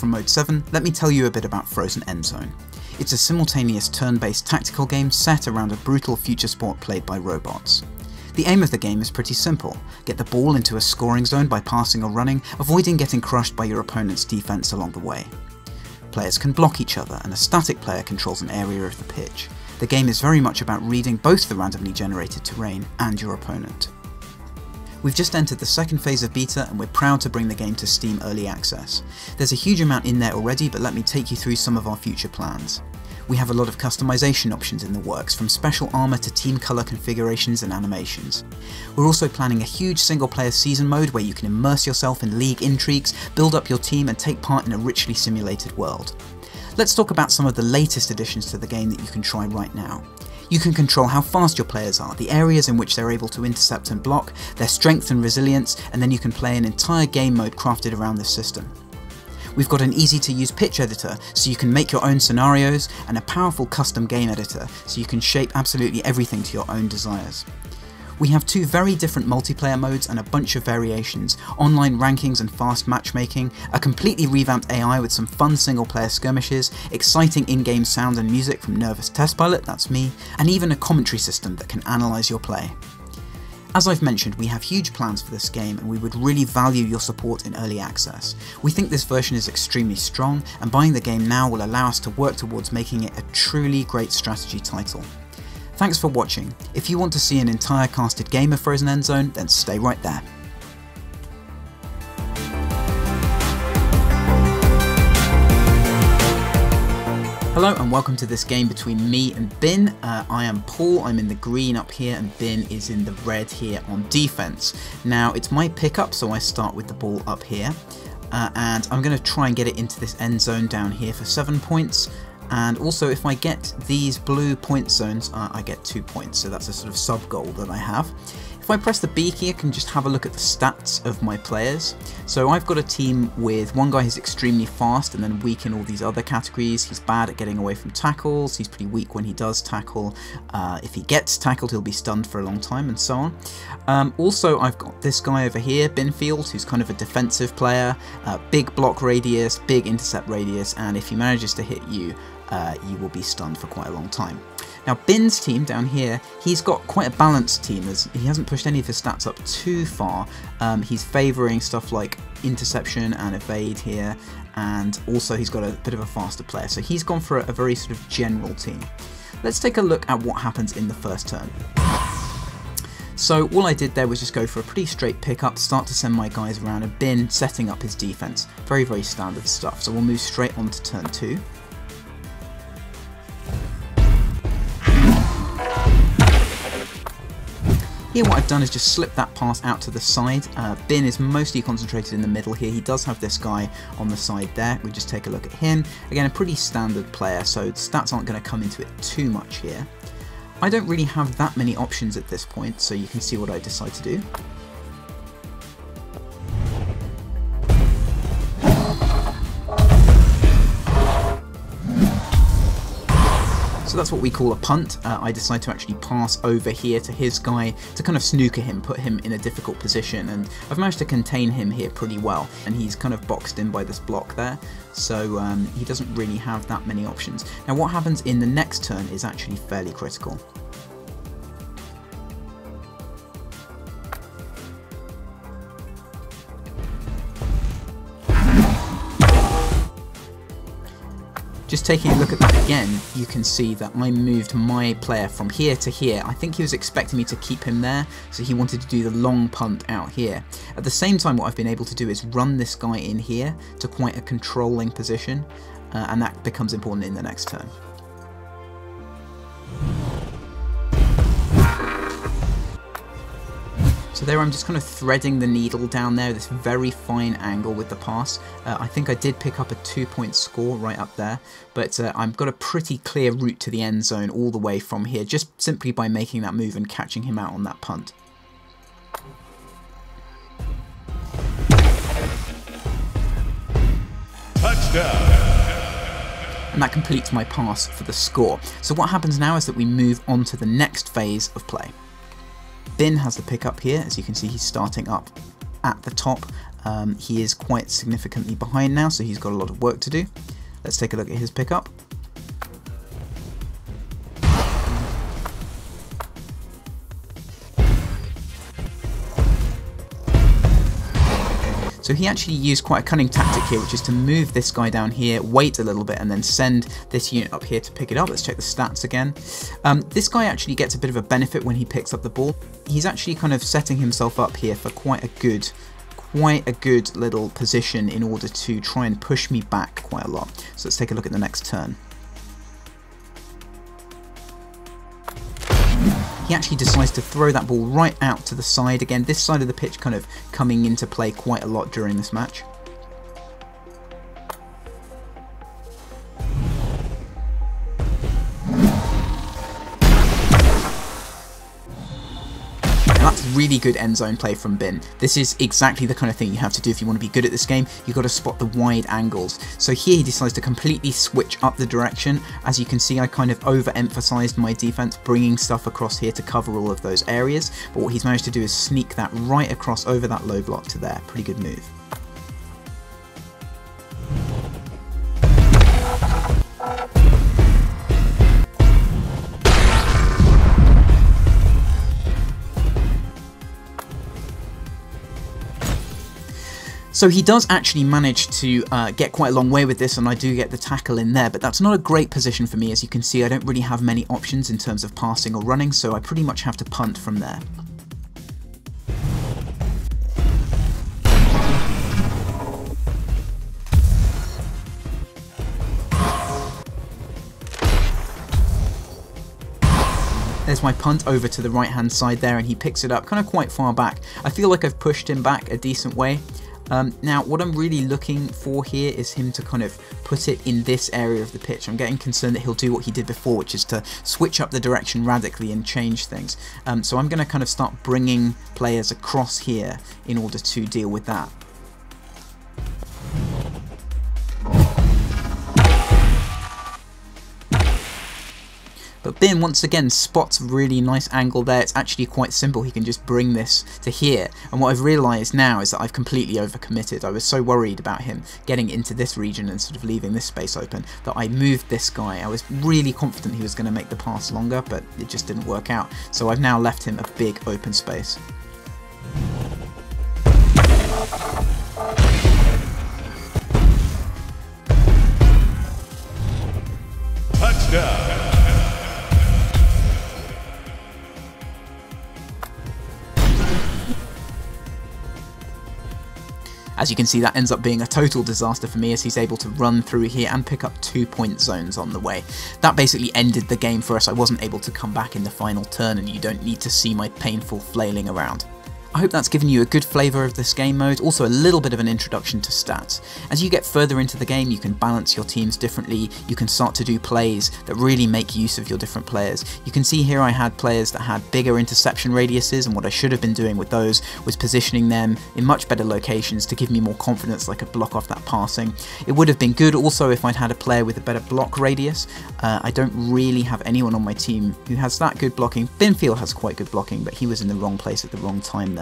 from Mode 7, let me tell you a bit about Frozen Endzone. It's a simultaneous turn-based tactical game set around a brutal future sport played by robots. The aim of the game is pretty simple: get the ball into a scoring zone by passing or running, avoiding getting crushed by your opponent's defense along the way. Players can block each other, and a static player controls an area of the pitch. The game is very much about reading both the randomly generated terrain and your opponent. We've just entered the second phase of beta, and we're proud to bring the game to Steam Early Access. There's a huge amount in there already, but let me take you through some of our future plans. We have a lot of customization options in the works, from special armour to team colour configurations and animations. We're also planning a huge single player season mode where you can immerse yourself in league intrigues, build up your team and take part in a richly simulated world. Let's talk about some of the latest additions to the game that you can try right now. You can control how fast your players are, the areas in which they're able to intercept and block, their strength and resilience, and then you can play an entire game mode crafted around this system. We've got an easy to use pitch editor so you can make your own scenarios, and a powerful custom game editor so you can shape absolutely everything to your own desires. We have two very different multiplayer modes and a bunch of variations, online rankings and fast matchmaking, a completely revamped AI with some fun single player skirmishes, exciting in-game sound and music from Nervous Test Pilot, that's me, and even a commentary system that can analyse your play. As I've mentioned, we have huge plans for this game and we would really value your support in early access. We think this version is extremely strong, and buying the game now will allow us to work towards making it a truly great strategy title. Thanks for watching. If you want to see an entire casted game of Frozen Endzone, then stay right there. Hello and welcome to this game between me and Bin. I am Paul, I'm in the green up here, and Bin is in the red here on defense. Now it's my pickup, so I start with the ball up here, and I'm going to try and get it into this end zone down here for 7 points. And also, if I get these blue point zones, I get 2 points, so that's a sort of sub goal that I have. If I press the B key, I can just have a look at the stats of my players. So I've got a team with one guy who's extremely fast and then weak in all these other categories. He's bad at getting away from tackles, he's pretty weak when he does tackle. If he gets tackled, he'll be stunned for a long time, and so on. Also, I've got this guy over here, Binfield, who's kind of a defensive player, big block radius, big intercept radius, and if he manages to hit you, you will be stunned for quite a long time. Now Bin's team down here, he's got quite a balanced team. He hasn't pushed any of his stats up too far. He's favouring stuff like interception and evade here, and also he's got a bit of a faster player, so he's gone for a very sort of general team. Let's take a look at what happens in the first turn. So all I did there was just go for a pretty straight pickup, start to send my guys around, and Bin setting up his defense. Very, very standard stuff. So we'll move straight on to turn 2. Here what I've done is just slip that pass out to the side. Bin is mostly concentrated in the middle here. He does have this guy on the side there. We just take a look at him. Again, a pretty standard player, so the stats aren't going to come into it too much here. I don't really have that many options at this point, so you can see what I decide to do. So that's what we call a punt. I decide to actually pass over here to his guy to kind of snooker him, put him in a difficult position, and I've managed to contain him here pretty well, and he's kind of boxed in by this block there, so he doesn't really have that many options. Now what happens in the next turn is actually fairly critical. Just taking a look at that again, you can see that I moved my player from here to here. I think he was expecting me to keep him there, so he wanted to do the long punt out here. At the same time, what I've been able to do is run this guy in here to quite a controlling position, and that becomes important in the next turn. So there I'm just kind of threading the needle down there, this very fine angle with the pass. I think I did pick up a 2-point score right up there, but I've got a pretty clear route to the end zone all the way from here, just simply by making that move and catching him out on that punt. Touchdown! And that completes my pass for the score. So what happens now is that we move on to the next phase of play. Bin has the pick up here. As you can see, he's starting up at the top. He is quite significantly behind now, so he's got a lot of work to do. Let's take a look at his pickup. So he actually used quite a cunning tactic here, which is to move this guy down here, wait a little bit, and then send this unit up here to pick it up. Let's check the stats again. This guy actually gets a bit of a benefit when he picks up the ball. He's actually kind of setting himself up here for quite a good little position in order to try and push me back quite a lot. So let's take a look at the next turn. He actually decides to throw that ball right out to the side. Again, this side of the pitch kind of coming into play quite a lot during this match. That's really good end zone play from Bin. This is exactly the kind of thing you have to do if you want to be good at this game. You've got to spot the wide angles. So here he decides to completely switch up the direction. As you can see, I kind of overemphasized my defense, bringing stuff across here to cover all of those areas. But what he's managed to do is sneak that right across over that low block to there. Pretty good move. So he does actually manage to get quite a long way with this, and I do get the tackle in there, but that's not a great position for me. As you can see, I don't really have many options in terms of passing or running, so I pretty much have to punt from there. There's my punt over to the right hand side there, and he picks it up kind of quite far back. I feel like I've pushed him back a decent way. Now, what I'm really looking for here is him to kind of put it in this area of the pitch. I'm getting concerned that he'll do what he did before, which is to switch up the direction radically and change things. So I'm going to kind of start bringing players across here in order to deal with that. But Bin once again spots a really nice angle there. It's actually quite simple. He can just bring this to here. And what I've realised now is that I've completely overcommitted. I was so worried about him getting into this region and sort of leaving this space open that I moved this guy. I was really confident he was going to make the pass longer, but it just didn't work out. So I've now left him a big open space. Touchdown! As you can see, that ends up being a total disaster for me, as he's able to run through here and pick up 2-point zones on the way. That basically ended the game for us. I wasn't able to come back in the final turn, and you don't need to see my painful flailing around. I hope that's given you a good flavour of this game mode, also a little bit of an introduction to stats. As you get further into the game, you can balance your teams differently, you can start to do plays that really make use of your different players. You can see here I had players that had bigger interception radiuses, and what I should have been doing with those was positioning them in much better locations to give me more confidence that I could block off that passing. It would have been good also if I'd had a player with a better block radius. I don't really have anyone on my team who has that good blocking. Binfield has quite good blocking, but he was in the wrong place at the wrong time there.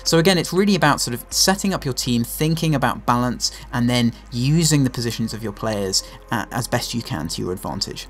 So again, it's really about sort of setting up your team, thinking about balance, and then using the positions of your players as best you can to your advantage.